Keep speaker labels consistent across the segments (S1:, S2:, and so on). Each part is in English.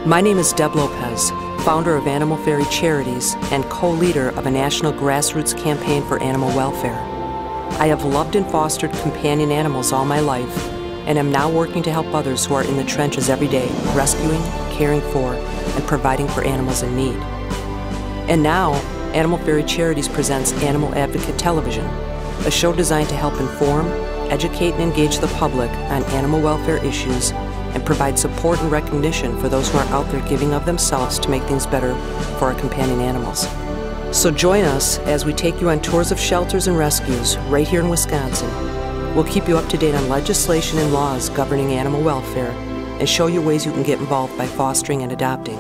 S1: My name is Deb Lopez, founder of Animal Fairy Charities and co-leader of a national grassroots campaign for animal welfare. I have loved and fostered companion animals all my life, and am now working to help others who are in the trenches every day, rescuing, caring for, and providing for animals in need. And now, Animal Fairy Charities presents Animal Advocate Television, a show designed to help inform, educate, and engage the public on animal welfare issues and provide support and recognition for those who are out there giving of themselves to make things better for our companion animals. So join us as we take you on tours of shelters and rescues right here in Wisconsin. We'll keep you up to date on legislation and laws governing animal welfare and show you ways you can get involved by fostering and adopting.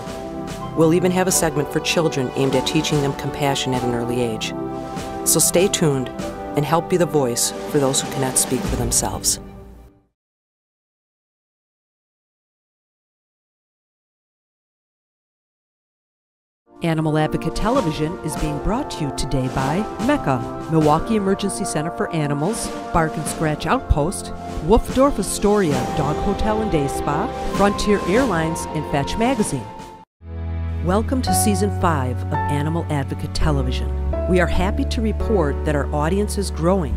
S1: We'll even have a segment for children aimed at teaching them compassion at an early age. So stay tuned and help be the voice for those who cannot speak for themselves. Animal Advocate Television is being brought to you today by Mecca, Milwaukee Emergency Center for Animals, Bark and Scratch Outpost, Wolfdorf Astoria Dog Hotel and Day Spa, Frontier Airlines, and Fetch Magazine. Welcome to Season 5 of Animal Advocate Television. We are happy to report that our audience is growing,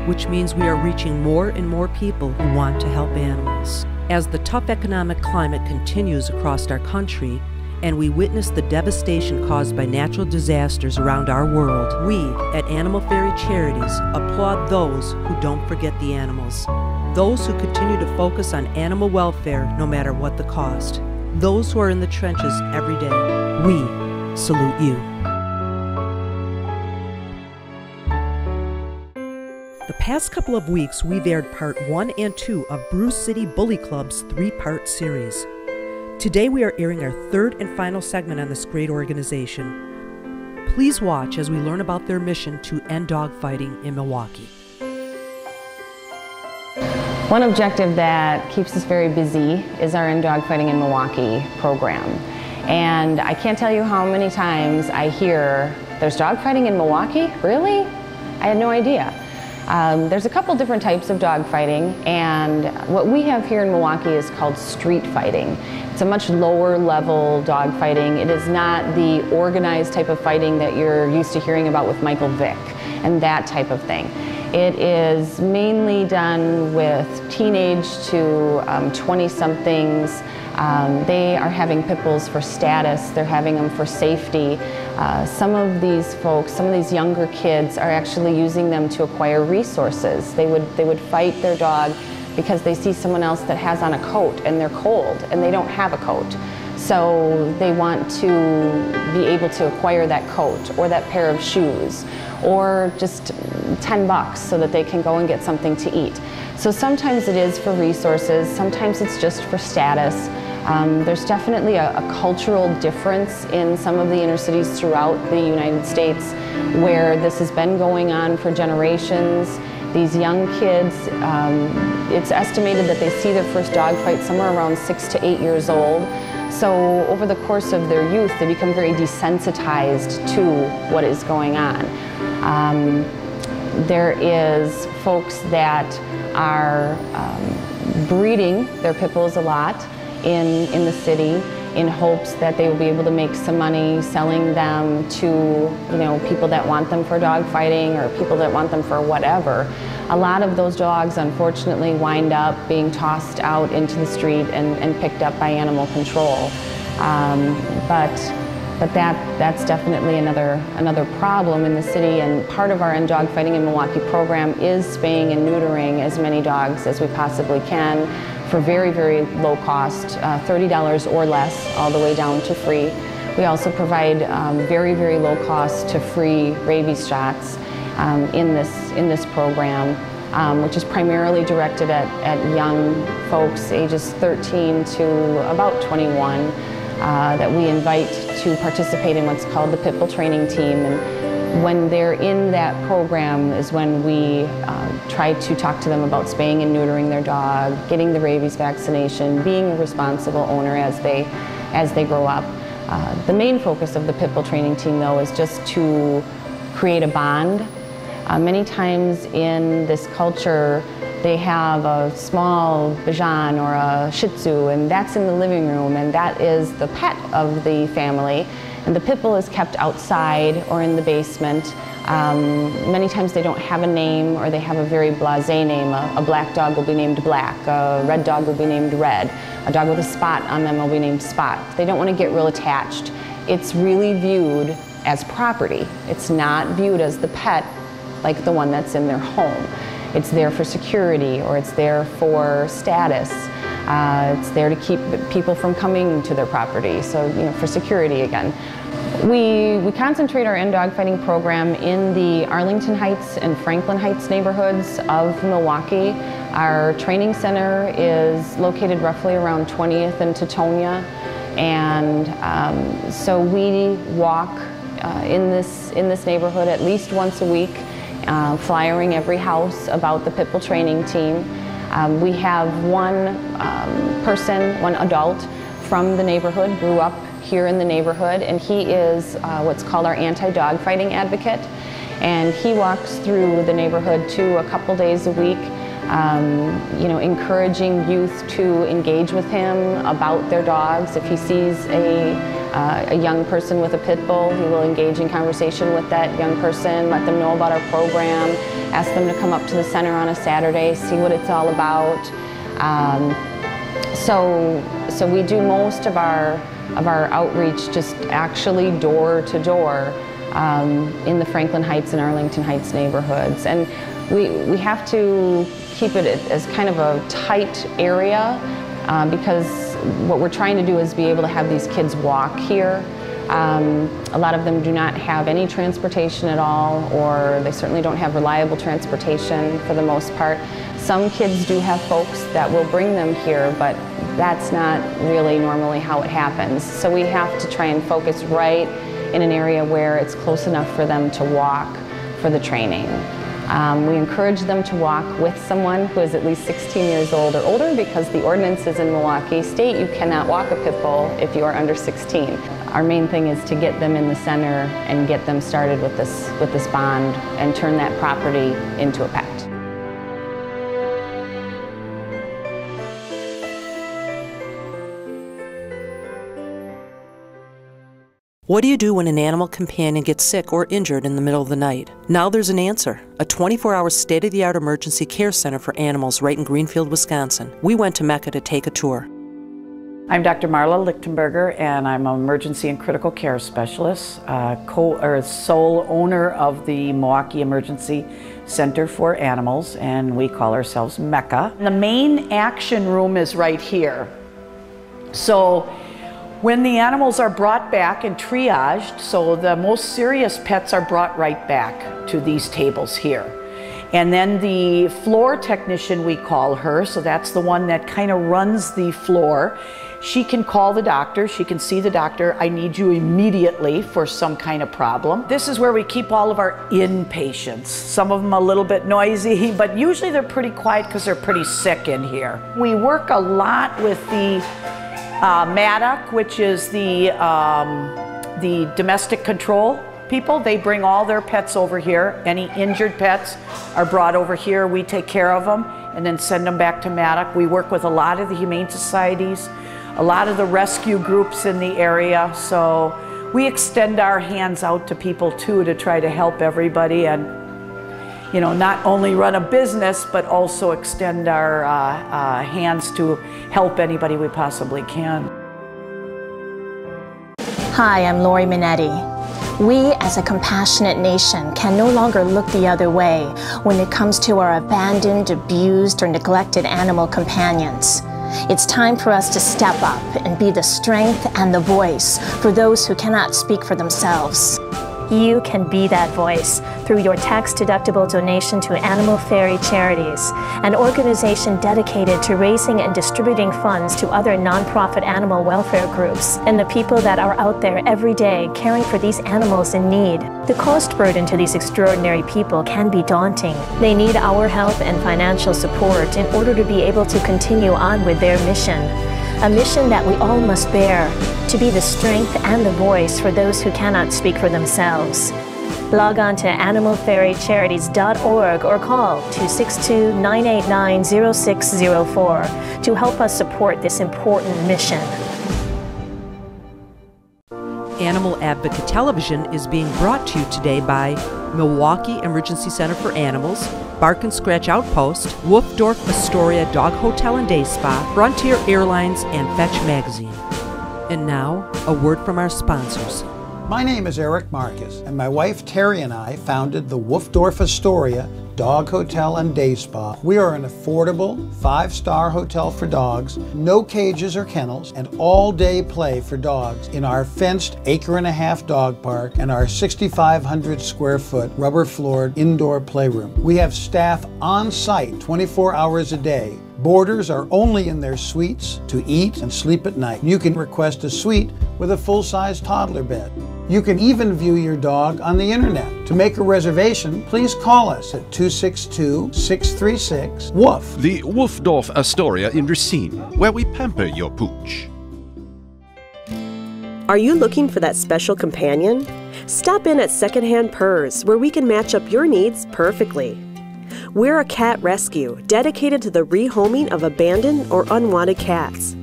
S1: which means we are reaching more and more people who want to help animals. As the tough economic climate continues across our country, and we witness the devastation caused by natural disasters around our world, we at Animal Fairy Charities applaud those who don't forget the animals, those who continue to focus on animal welfare no matter what the cost, those who are in the trenches every day. We salute you. The past couple of weeks, we've aired Part 1 and 2 of Bruce City Bully Club's 3-part series. Today we are airing our third and final segment on this great organization. Please watch as we learn about their mission to end dogfighting in Milwaukee.
S2: One objective that keeps us very busy is our End Dogfighting in Milwaukee program. And I can't tell you how many times I hear, "There's dogfighting in Milwaukee? Really? I had no idea." There's a couple different types of dogfighting, and what we have here in Milwaukee is called street fighting. It's a much lower level dogfighting. It is not the organized type of fighting that you're used to hearing about with Michael Vick and that type of thing. It is mainly done with teenage to 20-somethings. They are having pit bulls for status. They're having them for safety. Some of these folks, some of these younger kids are actually using them to acquire resources. They would fight their dog because they see someone else that has on a coat and they're cold and they don't have a coat. So they want to be able to acquire that coat or that pair of shoes or just $10 so that they can go and get something to eat. So sometimes it is for resources, sometimes it's just for status. There's definitely a cultural difference in some of the inner cities throughout the United States where this has been going on for generations. These young kids, it's estimated that they see their first dog fight somewhere around 6 to 8 years old. So over the course of their youth, they become very desensitized to what is going on. There is folks that are breeding their pit bulls a lot in the city in hopes that they will be able to make some money selling them to, people that want them for dog fighting or people that want them for whatever. A lot of those dogs unfortunately wind up being tossed out into the street and picked up by animal control. But that's definitely another problem in the city, and part of our End Dogfighting in Milwaukee program is spaying and neutering as many dogs as we possibly can for very, very low cost, $30 or less, all the way down to free. We also provide very, very low cost to free rabies shots in this program, which is primarily directed at young folks ages 13 to about 21 that we invite to participate in what's called the Pit Bull Training Team. And when they're in that program is when we try to talk to them about spaying and neutering their dog, getting the rabies vaccination, being a responsible owner as they grow up. The main focus of the Pit Bull Training Team, though, is just to create a bond. Many times in this culture, They have a small Bichon or a Shih Tzu, and that's in the living room, and that is the pet of the family. And the pit bull is kept outside or in the basement. Many times they don't have a name, or they have a very blasé name. A black dog will be named Black, a red dog will be named Red, a dog with a spot on them will be named Spot. They don't want to get real attached. It's really viewed as property. It's not viewed as the pet like the one that's in their home. It's there for security, or it's there for status. It's there to keep people from coming to their property, so for security again. We concentrate our in-dog fighting program in the Arlington Heights and Franklin Heights neighborhoods of Milwaukee. Our training center is located roughly around 20th and Teutonia, and so we walk in this neighborhood at least once a week, flyering every house about the pit bull training team. We have one person, one adult from the neighborhood, grew up here in the neighborhood, and he is what's called our anti-dog fighting advocate. And he walks through the neighborhood a couple days a week, encouraging youth to engage with him about their dogs. If he sees a young person with a pit bull, he will engage in conversation with that young person, let them know about our program, ask them to come up to the center on a Saturday, see what it's all about. So we do most of our outreach just actually door to door in the Franklin Heights and Arlington Heights neighborhoods. And we have to keep it as kind of a tight area because what we're trying to do is be able to have these kids walk here. A lot of them do not have any transportation at all, or they certainly don't have reliable transportation for the most part. Some kids do have folks that will bring them here, but that's not really normally how it happens. So we have to try and focus right in an area where it's close enough for them to walk for the training. We encourage them to walk with someone who is at least 16 years old or older, because the ordinances in Milwaukee state you cannot walk a pit bull if you are under 16. Our main thing is to get them in the center and get them started with this bond and turn that property into a pet.
S1: What do you do when an animal companion gets sick or injured in the middle of the night? Now there's an answer. A 24-hour state-of-the-art emergency care center for animals right in Greenfield, Wisconsin. We went to Mecca to take a tour.
S3: I'm Dr. Marla Lichtenberger, and I'm an emergency and critical care specialist, sole owner of the Milwaukee Emergency Center for Animals, and we call ourselves Mecca. The main action room is right here. So when the animals are brought back and triaged, so the most serious pets are brought right back to these tables here. And then the floor technician, we call her, so that's the one that kind of runs the floor. She can call the doctor, she can see the doctor, I need you immediately for some kind of problem. This is where we keep all of our inpatients. Some of them a little bit noisy, but usually they're pretty quiet because they're pretty sick in here. We work a lot with the MADOC, which is the domestic control people. They bring all their pets over here. Any injured pets are brought over here. We take care of them and then send them back to MADOC. We work with a lot of the humane societies, a lot of the rescue groups in the area. So we extend our hands out to people too to try to help everybody, and not only run a business, but also extend our hands to help anybody we possibly can.
S4: Hi, I'm Lori Minetti. We, as a compassionate nation, can no longer look the other way when it comes to our abandoned, abused, or neglected animal companions. It's time for us to step up and be the strength and the voice for those who cannot speak for themselves. You can be that voice through your tax-deductible donation to Animal Fairy Charities, an organization dedicated to raising and distributing funds to other nonprofit animal welfare groups and the people that are out there every day caring for these animals in need. The cost burden to these extraordinary people can be daunting. They need our help and financial support in order to be able to continue on with their mission. A mission that we all must bear, to be the strength and the voice for those who cannot speak for themselves. Log on to animalfairycharities.org or call 262-989-0604 to help us support this important mission.
S1: Animal Advocate Television is being brought to you today by Milwaukee Emergency Center for Animals, Bark and Scratch Outpost, Wolfdorf Astoria Dog Hotel and Day Spa, Frontier Airlines, and Fetch Magazine. And now, a word from our sponsors.
S5: My name is Eric Marcus, and my wife Terry and I founded the Wolfdorf Astoria Dog Hotel and Day Spa. We are an affordable 5-star hotel for dogs, no cages or kennels, and all-day play for dogs in our fenced 1.5-acre dog park and our 6,500 square foot rubber-floored indoor playroom. We have staff on site 24 hours a day. Boarders are only in their suites to eat and sleep at night. You can request a suite with a full-size toddler bed. You can even view your dog on the internet. To make a reservation, please call us at 262-636-WOOF.
S6: The Wolfdorf Astoria in Racine, where we pamper your pooch.
S7: Are you looking for that special companion? Stop in at Secondhand Purrs, where we can match up your needs perfectly. We're a cat rescue dedicated to the rehoming of abandoned or unwanted cats.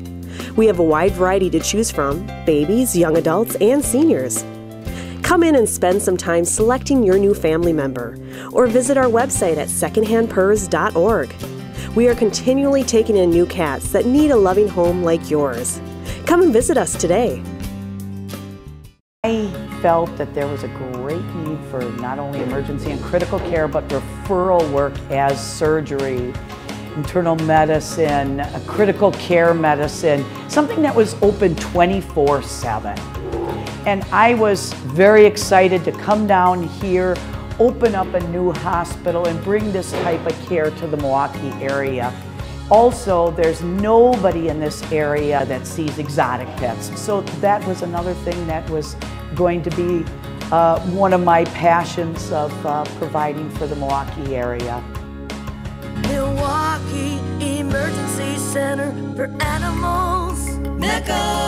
S7: We have a wide variety to choose from: babies, young adults, and seniors. Come in and spend some time selecting your new family member, or visit our website at secondhandpurrs.org. We are continually taking in new cats that need a loving home like yours. Come and visit us today.
S3: I felt that there was a great need for not only emergency and critical care, but referral work as surgery, internal medicine, critical care medicine, something that was open 24/7. And I was very excited to come down here, open up a new hospital, and bring this type of care to the Milwaukee area. Also, there's nobody in this area that sees exotic pets. So that was another thing that was going to be one of my passions of providing for the Milwaukee area.
S8: Milwaukee Emergency Center for Animals, Mecca.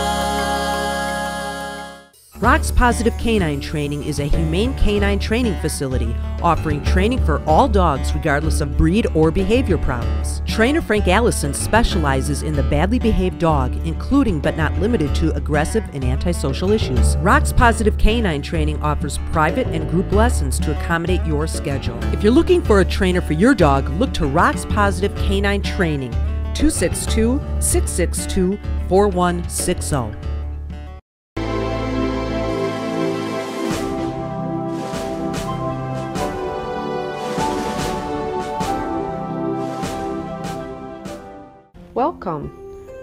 S1: Rock's Positive Canine Training is a humane canine training facility offering training for all dogs regardless of breed or behavior problems. Trainer Frank Allison specializes in the badly behaved dog, including but not limited to aggressive and antisocial issues. Rock's Positive Canine Training offers private and group lessons to accommodate your schedule. If you're looking for a trainer for your dog, look to Rock's Positive Canine Training, 262-662-4160.
S9: Welcome.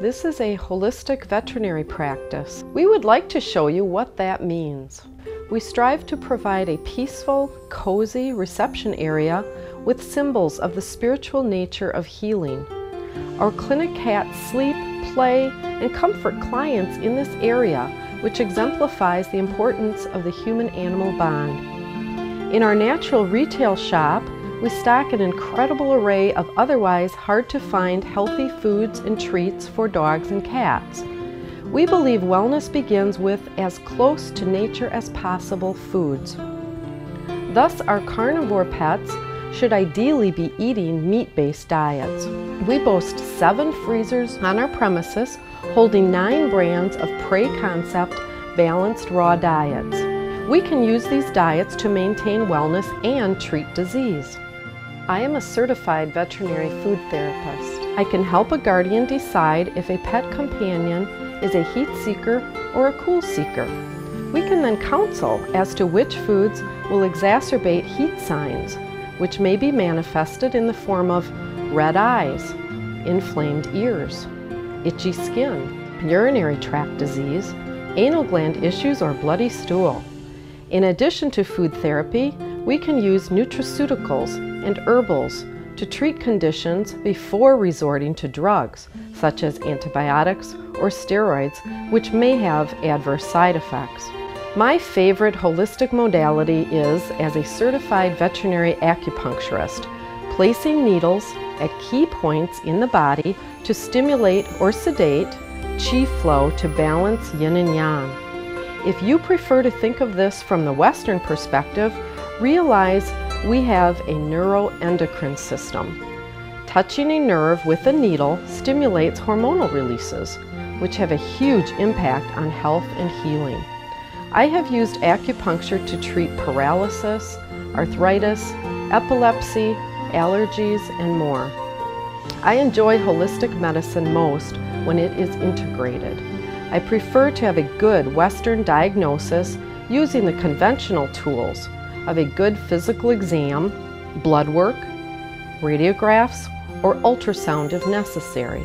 S9: This is a holistic veterinary practice. We would like to show you what that means. We strive to provide a peaceful, cozy reception area with symbols of the spiritual nature of healing. Our clinic cats sleep, play, and comfort clients in this area, which exemplifies the importance of the human-animal bond. In our natural retail shop, we stock an incredible array of otherwise hard-to-find healthy foods and treats for dogs and cats. We believe wellness begins with as close to nature as possible foods. Thus, our carnivore pets should ideally be eating meat-based diets. We boast 7 freezers on our premises holding 9 brands of Prey Concept balanced raw diets. We can use these diets to maintain wellness and treat disease. I am a certified veterinary food therapist. I can help a guardian decide if a pet companion is a heat seeker or a cool seeker. We can then counsel as to which foods will exacerbate heat signs, which may be manifested in the form of red eyes, inflamed ears, itchy skin, urinary tract disease, anal gland issues, or bloody stool. In addition to food therapy, we can use nutraceuticals and herbals to treat conditions before resorting to drugs, such as antibiotics or steroids, which may have adverse side effects. My favorite holistic modality is as a certified veterinary acupuncturist, placing needles at key points in the body to stimulate or sedate qi flow to balance yin and yang. If you prefer to think of this from the Western perspective, realize we have a neuroendocrine system. Touching a nerve with a needle stimulates hormonal releases, which have a huge impact on health and healing. I have used acupuncture to treat paralysis, arthritis, epilepsy, allergies, and more. I enjoy holistic medicine most when it is integrated. I prefer to have a good Western diagnosis using the conventional tools of a good physical exam, blood work, radiographs, or ultrasound if necessary.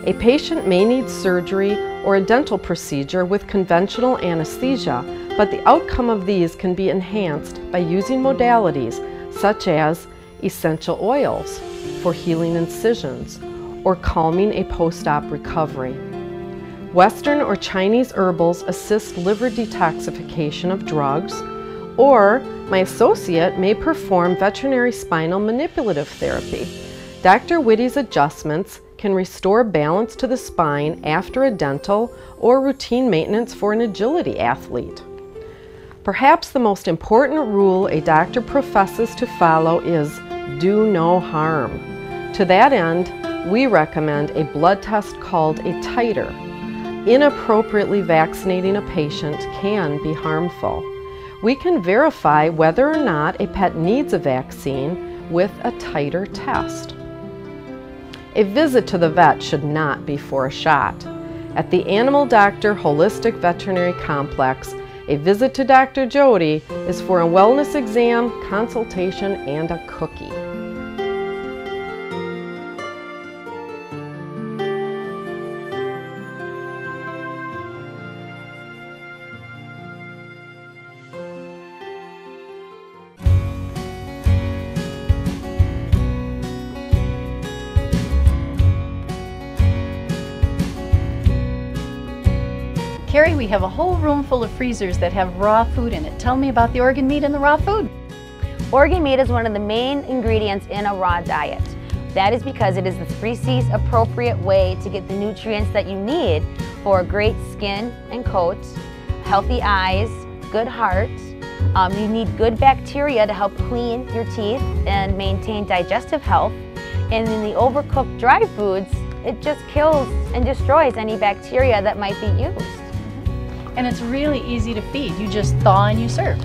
S9: A patient may need surgery or a dental procedure with conventional anesthesia, but the outcome of these can be enhanced by using modalities such as essential oils for healing incisions or calming a post-op recovery. Western or Chinese herbals assist liver detoxification of drugs, or my associate may perform veterinary spinal manipulative therapy. Dr. Whitty's adjustments can restore balance to the spine after a dental or routine maintenance for an agility athlete. Perhaps the most important rule a doctor professes to follow is do no harm. To that end, we recommend a blood test called a titer. Inappropriately vaccinating a patient can be harmful. We can verify whether or not a pet needs a vaccine with a titer test. A visit to the vet should not be for a shot. At the Animal Doctor Holistic Veterinary Complex, a visit to Dr. Jody is for a wellness exam, consultation, and a cookie.
S10: Carrie, we have a whole room full of freezers that have raw food in it. Tell me about the organ meat and the raw food.
S11: Organ meat is one of the main ingredients in a raw diet. That is because it is the 3 C's appropriate way to get the nutrients that you need for a great skin and coat, healthy eyes, good heart. You need good bacteria to help clean your teeth and maintain digestive health. And in the overcooked dry foods, it just kills and destroys any bacteria that might be used.
S10: And it's really easy to feed. You just thaw and you serve.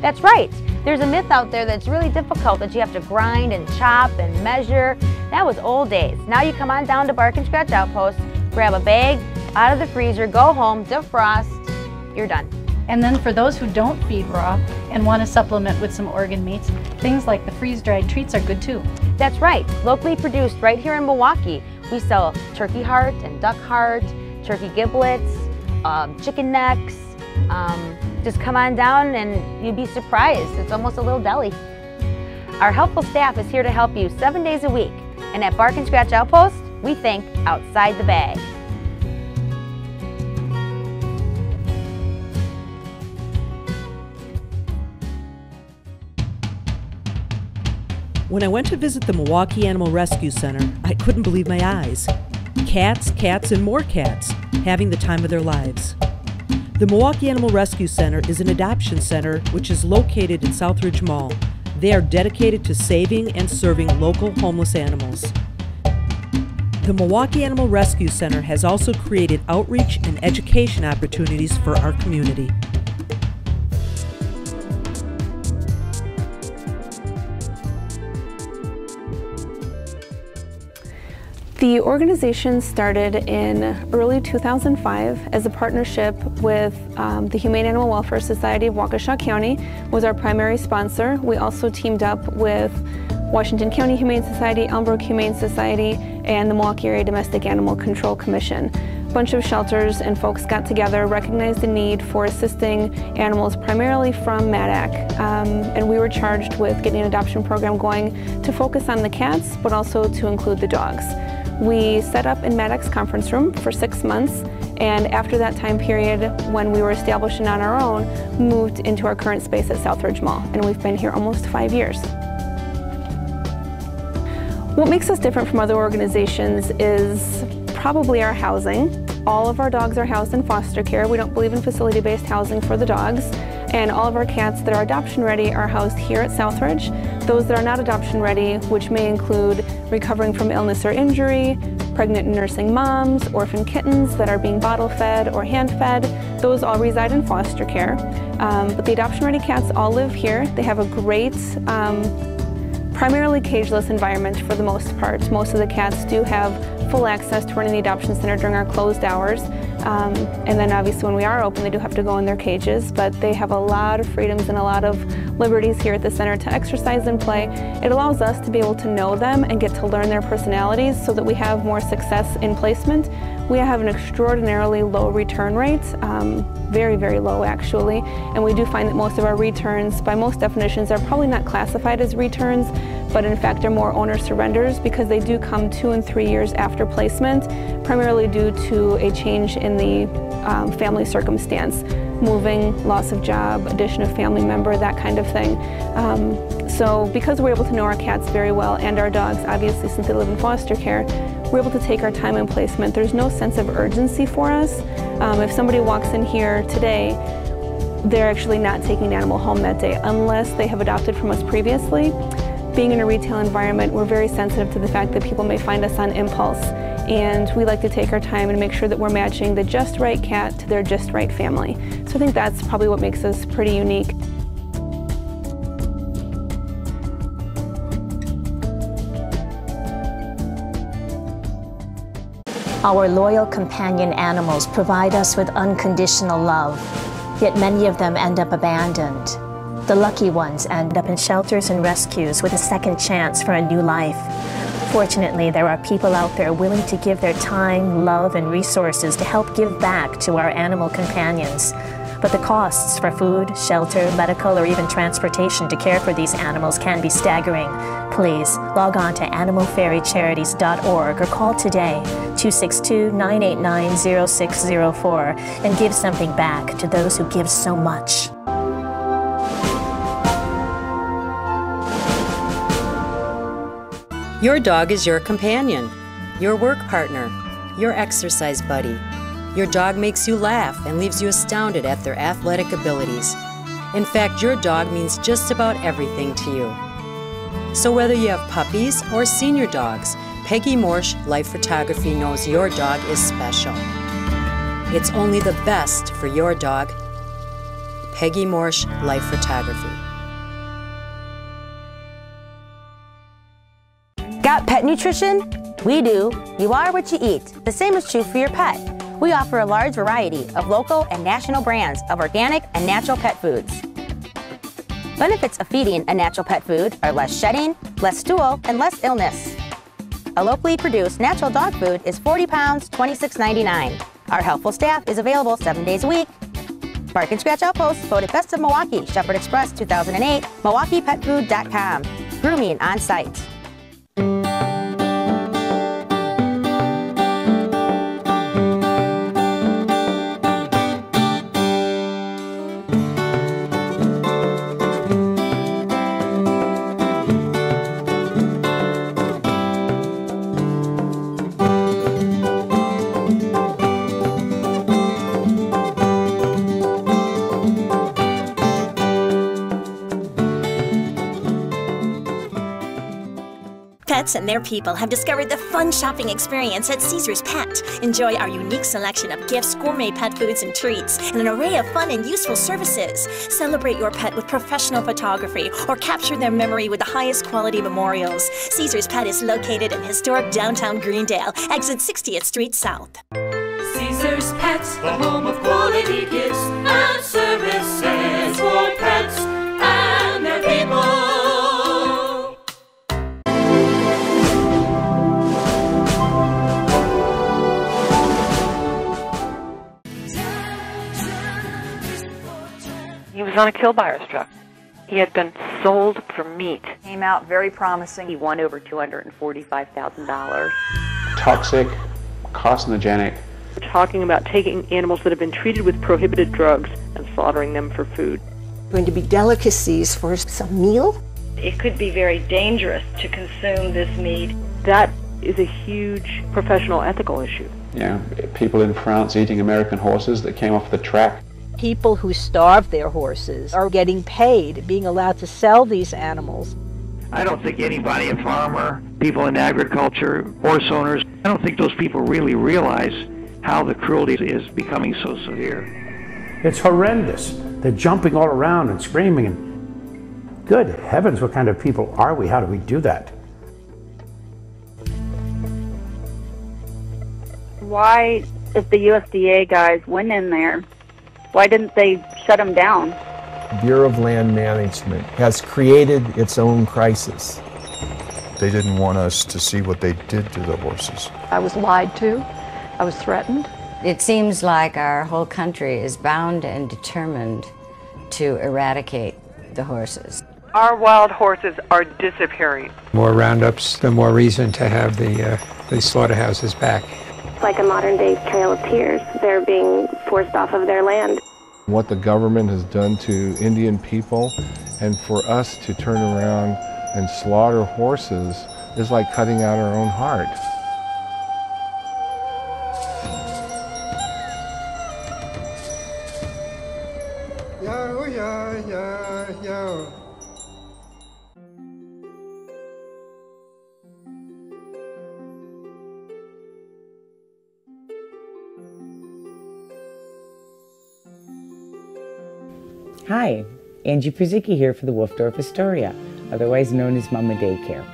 S11: That's right. There's a myth out there that's really difficult, that you have to grind and chop and measure. That was old days. Now you come on down to Bark and Scratch Outpost, grab a bag out of the freezer, go home, defrost, you're done.
S10: And then for those who don't feed raw and want to supplement with some organ meats, things like the freeze-dried treats are good too.
S11: That's right. Locally produced right here in Milwaukee. We sell turkey heart and duck heart, turkey giblets, chicken necks. Just come on down and you'd be surprised. It's almost a little deli. Our helpful staff is here to help you 7 days a week. And at Bark and Scratch Outpost, we think outside the bag.
S12: When I went to visit the Milwaukee Animal Rescue Center, I couldn't believe my eyes. Cats, cats, and more cats having the time of their lives. The Milwaukee Animal Rescue Center is an adoption center which is located in Southridge Mall. They are dedicated to saving and serving local homeless animals. The Milwaukee Animal Rescue Center has also created outreach and education opportunities for our community.
S13: The organization started in early 2005 as a partnership with the Humane Animal Welfare Society of Waukesha County was our primary sponsor. We also teamed up with Washington County Humane Society, Elmbrook Humane Society, and the Milwaukee Area Domestic Animal Control Commission. A bunch of shelters and folks got together, recognized the need for assisting animals primarily from MADAC, and we were charged with getting an adoption program going to focus on the cats, but also to include the dogs. We set up in MADAC's conference room for 6 months, and after that time period, when we were establishing on our own, moved into our current space at Southridge Mall, and we've been here almost 5 years. What makes us different from other organizations is probably our housing. All of our dogs are housed in foster care. We don't believe in facility-based housing for the dogs. And all of our cats that are adoption ready are housed here at Southridge. Those that are not adoption ready, which may include recovering from illness or injury, pregnant and nursing moms, orphan kittens that are being bottle fed or hand fed, those all reside in foster care. But the adoption ready cats all live here. They have a great, primarily cageless environment for the most part. Most of the cats do have full access to running the adoption center during our closed hours. And then obviously when we are open, they do have to go in their cages, but they have a lot of freedoms and a lot of liberties here at the center to exercise and play. It allows us to be able to know them and get to learn their personalities so that we have more success in placement. We have an extraordinarily low return rate, very, very low actually, and we do find that most of our returns, by most definitions, are probably not classified as returns, but in fact are more owner surrenders because they do come 2 and 3 years after placement, primarily due to a change in the family circumstance, moving, loss of job, addition of family member, that kind of thing. So because we're able to know our cats very well and our dogs, obviously since they live in foster care, we're able to take our time in placement. There's no sense of urgency for us. If somebody walks in here today, they're actually not taking an animal home that day unless they have adopted from us previously. Being in a retail environment, we're very sensitive to the fact that people may find us on impulse, and we like to take our time and make sure that we're matching the just right cat to their just right family. So I think that's probably what makes us pretty unique.
S4: Our loyal companion animals provide us with unconditional love, yet many of them end up abandoned. The lucky ones end up in shelters and rescues with a second chance for a new life. Fortunately, there are people out there willing to give their time, love, and resources to help give back to our animal companions. But the costs for food, shelter, medical, or even transportation to care for these animals can be staggering. Please log on to animalfairycharities.org or call today 262-989-0604 and give something back to those who give so much.
S14: Your dog is your companion, your work partner, your exercise buddy. Your dog makes you laugh and leaves you astounded at their athletic abilities. In fact, your dog means just about everything to you. So whether you have puppies or senior dogs, Peggy Morsch Life Photography knows your dog is special. It's only the best for your dog. Peggy Morsch Life Photography.
S11: Got pet nutrition? We do. You are what you eat. The same is true for your pet. We offer a large variety of local and national brands of organic and natural pet foods. Benefits of feeding a natural pet food are less shedding, less stool, and less illness. A locally produced natural dog food is 40 pounds, $26.99. Our helpful staff is available 7 days a week. Bark and Scratch Outpost voted Best of Milwaukee, Shepherd Express 2008, MilwaukeePetFood.com. Grooming on site.
S15: Pets and their people have discovered the fun shopping experience at Caesar's Pet. Enjoy our unique selection of gifts, gourmet pet foods and treats, and an array of fun and useful services. Celebrate your pet with professional photography or capture their memory with the highest quality memorials. Caesar's Pet is located in historic downtown Greendale, exit 60th Street South.
S8: Caesar's Pets, the home of quality gifts and services for pets and their people.
S16: He was on a kill buyer's truck. He had been sold for meat.
S17: Came out very promising. He won over $245,000.
S18: Toxic, carcinogenic.
S16: We're talking about taking animals that have been treated with prohibited drugs and slaughtering them for food.
S19: Going to be delicacies for some meal?
S20: It could be very dangerous to consume this meat.
S16: That is a huge professional ethical issue.
S18: You know, people in France eating American horses that came off the track.
S20: People who starve their horses are getting paid, being allowed to sell these animals.
S21: I don't think anybody, a farmer, people in agriculture, horse owners, I don't think those people really realize how the cruelty is becoming so severe.
S22: It's horrendous. They're jumping all around and screaming. And good heavens, what kind of people are we? How do we do that?
S23: Why, if the USDA guys went in there, why didn't they shut them down?
S24: Bureau of Land Management has created its own crisis.
S25: They didn't want us to see what they did to the horses.
S26: I was lied to. I was threatened.
S27: It seems like our whole country is bound and determined to eradicate the horses.
S28: Our wild horses are disappearing.
S29: More roundups, the more reason to have the slaughterhouses back.
S30: Like a modern-day Trail of Tears. They're being forced off of their land.
S24: What the government has done to Indian people, and for us to turn around and slaughter horses is like cutting out our own heart.
S31: Yo, yo, yo, yo.
S32: Hi, Angie Przicki here for the Wolfdorf Astoria, otherwise known as Mama Daycare.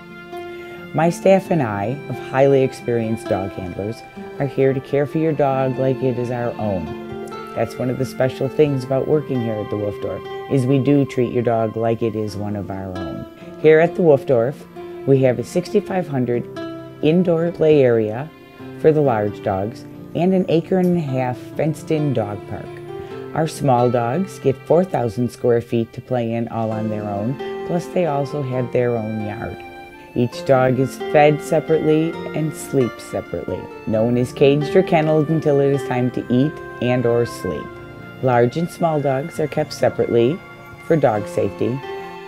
S32: My staff and I, of highly experienced dog handlers, are here to care for your dog like it is our own. That's one of the special things about working here at the Wolfdorf, is we do treat your dog like it is one of our own. Here at the Wolfdorf, we have a 6,500 indoor play area for the large dogs and an 1.5-acre fenced-in dog park. Our small dogs get 4,000 square feet to play in all on their own, plus they also have their own yard. Each dog is fed separately and sleeps separately. No one is caged or kenneled until it is time to eat and or sleep. Large and small dogs are kept separately for dog safety.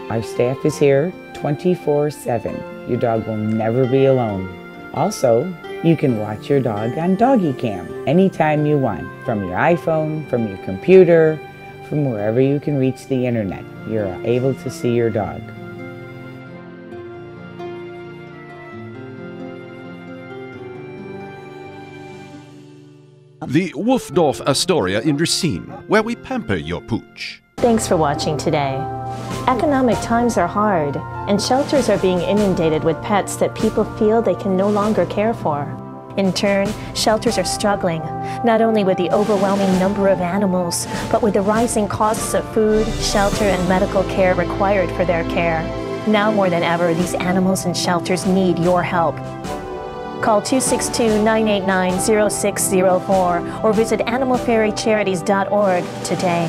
S32: Our staff is here 24/7. Your dog will never be alone. Also, you can watch your dog on Doggy Cam anytime you want, from your iPhone, from your computer, from wherever you can reach the internet. You're able to see your dog.
S6: The Wolfdorf Astoria in Racine, where we pamper your pooch.
S4: Thanks for watching today. Economic times are hard, and shelters are being inundated with pets that people feel they can no longer care for. In turn, shelters are struggling, not only with the overwhelming number of animals, but with the rising costs of food, shelter, and medical care required for their care. Now more than ever, these animals and shelters need your help. Call 262-989-0604 or visit animalferrycharities.org today.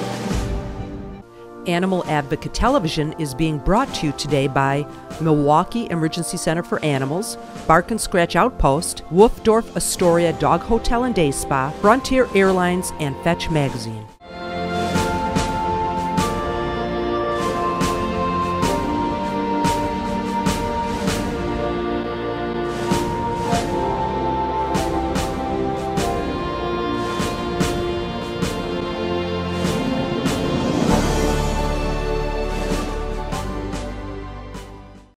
S12: Animal Advocate Television is being brought to you today by Milwaukee Emergency Center for Animals, Bark and Scratch Outpost, Wolfdorf Astoria Dog Hotel and Day Spa, Frontier Airlines, and Fetch Magazine.